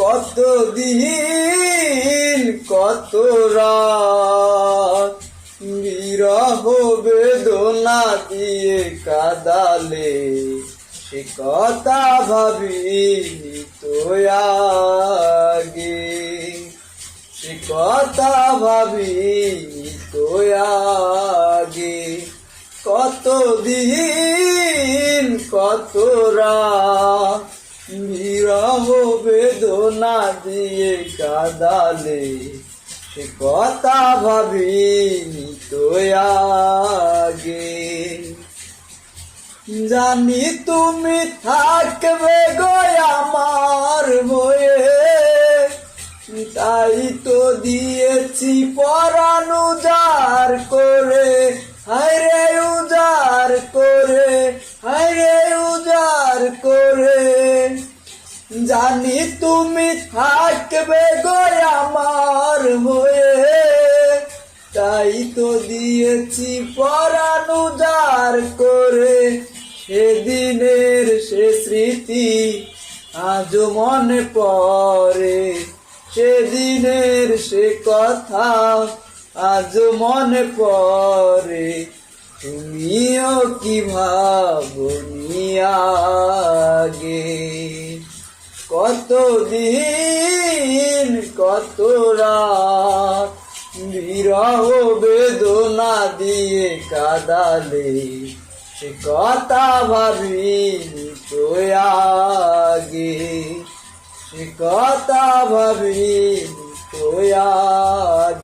কতদিন কত রাত বিরহ বেদনা দিয়ে কাদালে, সে কথা ভাবিনি তো আগে, সে কথা ভাবিনি তো আগে। কতদিন কত রাত বিরহ বেদনা দিয়ে কাদালে, সে কথা ভাবিনি তো আগে। জানি তুমি থাকবে গো আমার হয়ে, তাই তো দিয়েছি পরাণ উজাড় করে, হায়রে উজাড় করে, হায়রে উজাড় করে। জানি তুমি থাকবে গো আমার হয়ে, তাই তো দিয়েছি পরাণ উজাড় করে। সেদিনের সে স্মৃতি আজও মনে পড়ে, সেদিনের সে কথা আজও মনে পড়ে। তুমিও কি ভাবনি আগে, কতদিন কত রাত বিরহ বেদনা দিয়ে কাদালে, সে কথা ভাবিনি তো আগে, সে কথা ভাবিনি তো আগে।